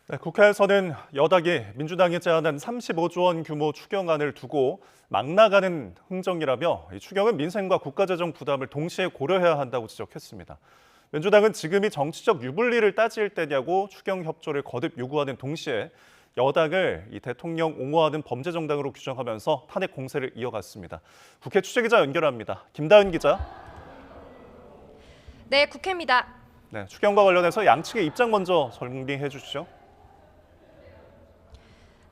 네, 국회에서는 여당이 민주당이 제안한 35조 원 규모 추경안을 두고 막 나가는 흥정이라며 이 추경은 민생과 국가재정 부담을 동시에 고려해야 한다고 지적했습니다. 민주당은 지금이 정치적 유불리를 따질 때냐고 추경 협조를 거듭 요구하는 동시에 여당을 이 대통령 옹호하는 범죄 정당으로 규정하면서 탄핵 공세를 이어갔습니다. 국회 취재기자 연결합니다. 김다은 기자. 네, 국회입니다. 네, 추경과 관련해서 양측의 입장 먼저 정리해 주시죠.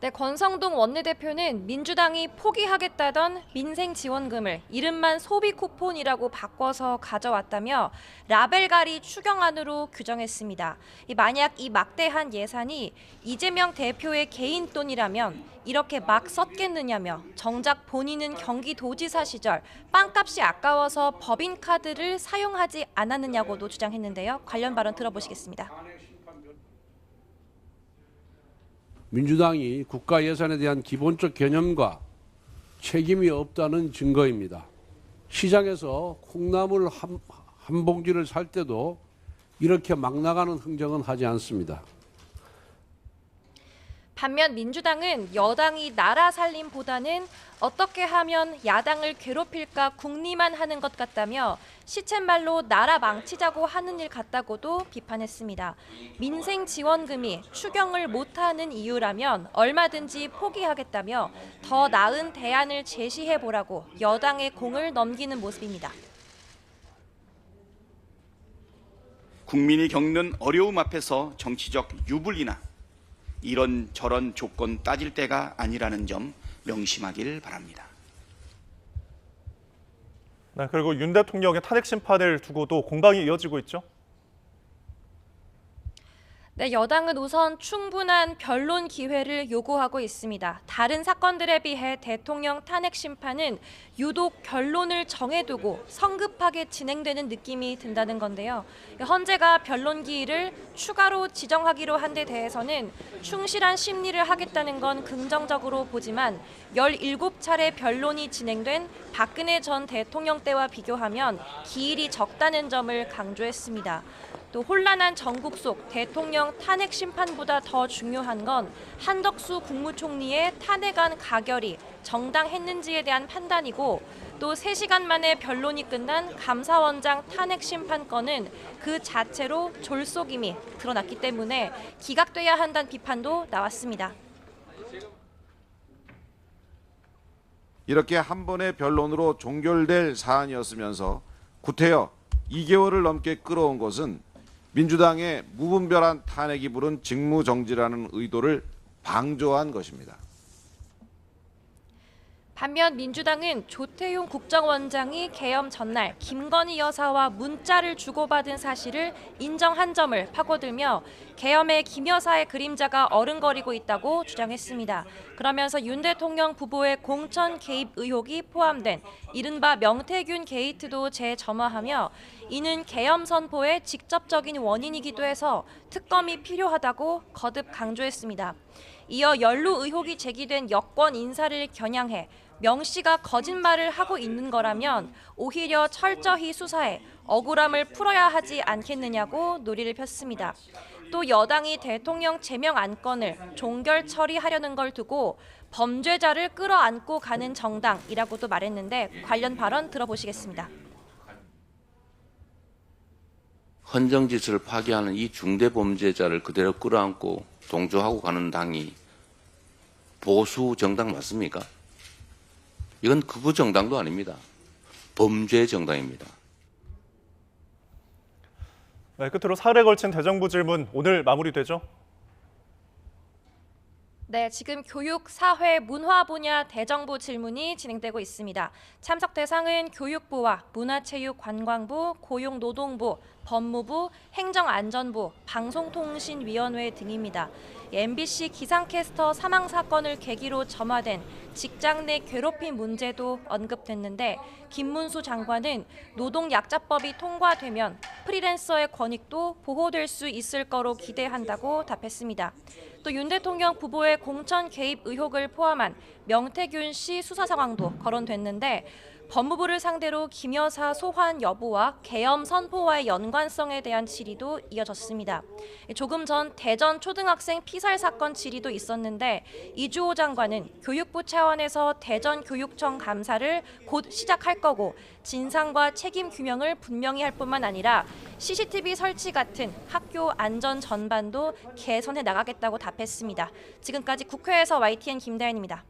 네, 권성동 원내대표는 민주당이 포기하겠다던 민생지원금을 이름만 소비 쿠폰이라고 바꿔서 가져왔다며 라벨가리 추경안으로 규정했습니다. 만약 이 막대한 예산이 이재명 대표의 개인 돈이라면 이렇게 막 썼겠느냐며 정작 본인은 경기도지사 시절 빵값이 아까워서 법인카드를 사용하지 않았느냐고도 주장했는데요. 관련 발언 들어보시겠습니다. 민주당이 국가 예산에 대한 기본적 개념과 책임이 없다는 증거입니다. 시장에서 콩나물 한 봉지를 살 때도 이렇게 막 나가는 흥정은 하지 않습니다. 반면 민주당은 여당이 나라 살림보다는 어떻게 하면 야당을 괴롭힐까 궁리만 하는 것 같다며 시쳇말로 나라 망치자고 하는 일 같다고도 비판했습니다. 민생지원금이 추경을 못하는 이유라면 얼마든지 포기하겠다며 더 나은 대안을 제시해보라고 여당의 공을 넘기는 모습입니다. 국민이 겪는 어려움 앞에서 정치적 유불리나 이런저런 조건 따질 때가 아니라는 점 명심하길 바랍니다. 네, 그리고 윤 대통령의 탄핵 심판을 두고도 공방이 이어지고 있죠. 네, 여당은 우선 충분한 변론 기회를 요구하고 있습니다. 다른 사건들에 비해 대통령 탄핵 심판은 유독 결론을 정해두고 성급하게 진행되는 느낌이 든다는 건데요. 헌재가 변론 기일을 추가로 지정하기로 한 데 대해서는 충실한 심리를 하겠다는 건 긍정적으로 보지만 17차례 변론이 진행된 박근혜 전 대통령 때와 비교하면 기일이 적다는 점을 강조했습니다. 또 혼란한 전국 속 대통령 탄핵 심판보다 더 중요한 건 한덕수 국무총리의 탄핵안 가결이 정당했는지에 대한 판단이고 또 3시간 만에 변론이 끝난 감사원장 탄핵 심판건은 그 자체로 졸속임이 드러났기 때문에 기각돼야 한다는 비판도 나왔습니다. 이렇게 한 번의 변론으로 종결될 사안이었으면서 구태여 2개월을 넘게 끌어온 것은 민주당의 무분별한 탄핵이 부른 직무정지라는 의도를 방조한 것입니다. 반면 민주당은 조태용 국정원장이 계엄 전날 김건희 여사와 문자를 주고받은 사실을 인정한 점을 파고들며 계엄의 김 여사의 그림자가 어른거리고 있다고 주장했습니다. 그러면서 윤 대통령 부부의 공천 개입 의혹이 포함된 이른바 명태균 게이트도 재점화하며 이는 계엄 선포의 직접적인 원인이기도 해서 특검이 필요하다고 거듭 강조했습니다. 이어 연루 의혹이 제기된 여권 인사를 겨냥해 명 씨가 거짓말을 하고 있는 거라면 오히려 철저히 수사해 억울함을 풀어야 하지 않겠느냐고 논리를 폈습니다. 또 여당이 대통령 제명 안건을 종결 처리하려는 걸 두고 범죄자를 끌어안고 가는 정당이라고도 말했는데 관련 발언 들어보시겠습니다. 헌정질서를 파괴하는 이 중대범죄자를 그대로 끌어안고 동조하고 가는 당이 보수 정당 맞습니까? 이건 극우 정당도 아닙니다. 범죄 정당입니다. 네, 끝으로 사흘에 걸친 대정부 질문 오늘 마무리되죠? 네, 지금 교육, 사회, 문화 분야 대정부 질문이 진행되고 있습니다. 참석 대상은 교육부와 문화체육관광부, 고용노동부, 법무부, 행정안전부, 방송통신위원회 등입니다. MBC 기상캐스터 사망 사건을 계기로 점화된 직장 내 괴롭힘 문제도 언급됐는데 김문수 장관은 노동약자법이 통과되면 프리랜서의 권익도 보호될 수 있을 거로 기대한다고 답했습니다. 또 윤 대통령 부부의 공천 개입 의혹을 포함한 명태균 씨 수사 상황도 거론됐는데 법무부를 상대로 김 여사 소환 여부와 계엄 선포와의 연관성에 대한 질의도 이어졌습니다. 조금 전 대전 초등학생 피살 사건 질의도 있었는데 이주호 장관은 교육부 차원에서 대전교육청 감사를 곧 시작할 거고 진상과 책임 규명을 분명히 할 뿐만 아니라 CCTV 설치 같은 학교 안전 전반도 개선해 나가겠다고 답했습니다. 지금까지 국회에서 YTN 김다현입니다.